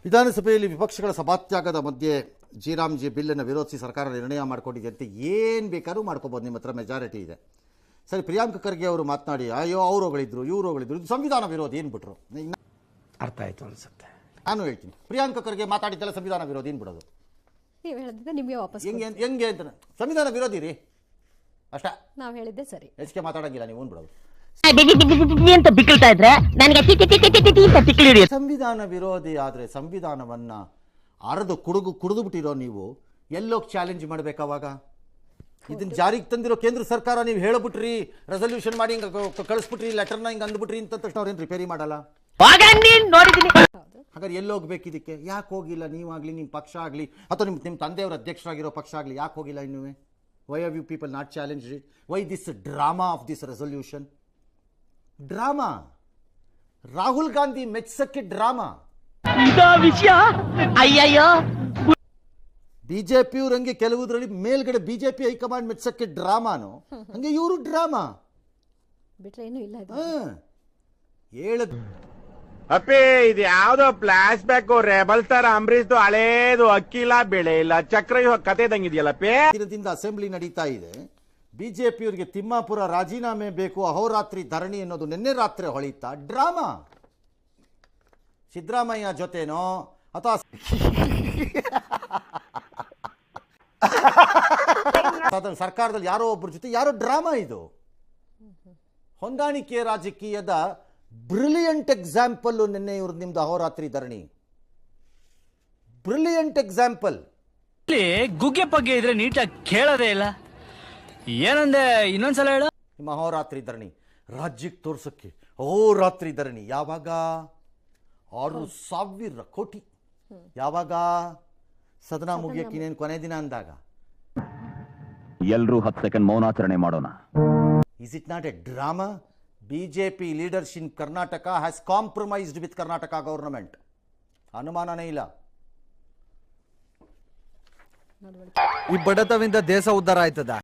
ವಿಧಾನಸಭೆಯಲ್ಲಿ ವಿಪಕ್ಷಗಳ ಸಭಾತ್ಯಾಗದ ಮಧ್ಯೆ ಜಿ ಬಿಲ್ಲನ್ನು ವಿರೋಧಿಸಿ ಸರ್ಕಾರ ನಿರ್ಣಯ ಮಾಡಿಕೊಂಡಿದೆ ಅಂತ ಏನು ಬೇಕಾದ್ರೂ ಮಾಡ್ಕೋಬೋದು, ನಿಮ್ಮ ಹತ್ರ ಮೆಜಾರಿಟಿ ಇದೆ. ಸರಿ, ಪ್ರಿಯಾಂಕ ಖರ್ಗೆ ಅವರು ಮಾತನಾಡಿ ಅಯ್ಯೋ ಅವ್ರು ಹೊಗಳಿದ್ರು ಇವ್ರು ಹೊಗಳಿದ್ರು, ಇದು ಸಂವಿಧಾನ ವಿರೋಧಿ ಏನ್ಬಿಟ್ರು. ಅರ್ಥ ಆಯ್ತು ಅನ್ಸುತ್ತೆ. ನಾನು ಹೇಳ್ತೀನಿ, ಪ್ರಿಯಾಂಕ ಖರ್ಗೆ ಮಾತಾಡಿದ್ದೆಲ್ಲ ಸಂವಿಧಾನ ವಿರೋಧಿ ಏನ್ಬಿಡೋದು. ನೀವು ಹೇಳಿದ್ದೆ ನಿಮಗೆ ವಾಪಸ್ ಹೆಂಗೆ ಅಂತ ಸಂವಿಧಾನ ವಿರೋಧಿ ರೀ ಅಷ್ಟ. ನಾವು ಹೇಳಿದ್ದೆ ಸರಿ. ಹೆಚ್ಚಿಗೆ ಮಾತಾಡಂಗಿಲ್ಲ ನೀವು ಬಿಡೋದು. ಅಂತ ಬಿಕ್ಕಳ್ತಾ ಇದ್ರೆ ನನಗೆ ಸಂವಿಧಾನ ವಿರೋಧಿ ಆದರೆ ಸಂವಿಧಾನವನ್ನ ಅರೆದು ಕುಡಿದು ಬಿಟ್ಟಿರೋ ನೀವು ಎಲ್ಲೋಗಿ ಚಾಲೆಂಜ್ ಮಾಡ್ಬೇಕಾವಾಗ? ಇದನ್ನ ಜಾರಿಗೆ ತಂದಿರೋ ಕೇಂದ್ರ ಸರ್ಕಾರ ನೀವು ಹೇಳ್ಬಿಟ್ರಿ, ರೆಸಲ್ಯೂಷನ್ ಮಾಡಿ ಹಿಂಗೆ ಕಳಿಸ್ಬಿಟ್ರಿ, ಲೆಟರ್ನ ಹಿಂಗೆ ಅಂದ್ಬಿಟ್ರಿ ಅಂತ ತಕ್ಷಣ ಅವ್ರೇನು ರಿಪೇರಿ ಮಾಡಲ್ಲ. ಹಾಗಾದ್ರೆ ಎಲ್ಲೋಗ್ಬೇಕು ಇದಕ್ಕೆ? ಯಾಕೆ ಹೋಗಿಲ್ಲ ನೀವಾಗಲಿ, ನಿಮ್ಮ ಪಕ್ಷ ಆಗಲಿ, ಅಥವಾ ನಿಮ್ಮ ತಂದೆಯವರ ಅಧ್ಯಕ್ಷರಾಗಿರೋ ಪಕ್ಷ ಆಗಲಿ, ಯಾಕೆ ಹೋಗಿಲ್ಲ ಇನ್ನೂ? Why have you people not challenge it? Why this drama of this resolution? Drama. Rahul Gandhi ಮೆಚ್ಚಕ್ಕೆ ಡ್ರಾಮಾ. ವಿಷಯ ಅಯ್ಯಯ್ಯೋ. ಬಿಜೆಪಿಯವ್ರು ಕೆಲವುದ್ರಲ್ಲಿ ಮೇಲ್ಗಡೆ ಬಿಜೆಪಿ ಹೈಕಮಾಂಡ್ ಮೆಚ್ಚಕ್ಕೆ ಡ್ರಾಮಾನು, ಹಂಗೆ ಇವರು ಡ್ರಾಮಾ ಬಿಟ್ರೆ ಏನೂ ಇಲ್ಲ. ಹೇಳದ್ ಅಪ್ಪಿ ಇದು ಯಾವ್ದೋ ಫ್ಲಾಶ್ ಬ್ಯಾಕ್ ರೆಬಲ್ ತರ ಅಂಬರೀಶ್ದು ಹಳೇದು ಅಕ್ಕಿಲ್ಲ ಬೆಳೆ ಇಲ್ಲ ಚಕ್ರ ಕತೆ ಇದಂಗಿದೆಯಲ್ಲಪ್ಪಿ. ದಿನದಿಂದ ಅಸೆಂಬ್ಲಿ ನಡೀತಾ ಇದೆ. ಬಿಜೆಪಿಯವರಿಗೆ ತಿಮ್ಮಾಪುರ ರಾಜೀನಾಮೆ ಬೇಕು, ಅಹೋರಾತ್ರಿ ಧರಣಿ ಅನ್ನೋದು ನಿನ್ನೆ ರಾತ್ರಿ ಹೊಳಿತಾ ಡ್ರಾಮಾ. ಸಿದ್ದರಾಮಯ್ಯ ಜೊತೆನೋ ಅಥವಾ ಸರ್ಕಾರದಲ್ಲಿ ಯಾರೋ ಒಬ್ಬರ ಜೊತೆ ಯಾರೋ ಡ್ರಾಮಾ. ಇದು ಹೊಂದಾಣಿಕೆ ರಾಜಕೀಯದ ಬ್ರಿಲಿಯಂಟ್ ಎಕ್ಸಾಂಪಲ್. ನಿನ್ನೆ ಇವ್ರದ್ದು ನಿಮ್ದು ಅಹೋರಾತ್ರಿ ಧರಣಿ ಬ್ರಿಲಿಯಂಟ್ ಎಕ್ಸಾಂಪಲ್. ಗುಗ್ಗೆ ಪಗ್ಗೆ ಇದ್ರೆ ನೀಟಾಗಿ ಕೇಳೋದೇ ಇಲ್ಲ. ಏನಂದೆ ಇನ್ನೊಂದ್ಸಲ ಹೇಳ. ನಿಮ್ಮ ಅಹೋರಾತ್ರಿ ಧರಣಿ ರಾಜ್ಯಕ್ಕೆ ತೋರ್ಸಕ್ಕೆ ಅಹೋರಾತ್ರಿ ಧರಣಿ ಯಾವಾಗ? 6,000 ಕೋಟಿ. ಯಾವಾಗ? ಸದನ ಮುಗಿಯಕ್ಕೆ ಇನ್ನೇನು ಕೊನೆ ದಿನ ಅಂದಾಗ. ಎಲ್ಲರೂ 10 ಸೆಕೆಂಡ್ ಮೌನಾಚರಣೆ ಮಾಡೋಣ. Is it not a drama? BJP leaders in Karnataka has compromised with Karnataka government. ಅನುಮಾನನೇ ಇಲ್ಲ. ಈ ಬಡತವಿಂದ ದೇಶ ಉದ್ಧಾರ ಆಯ್ತದ.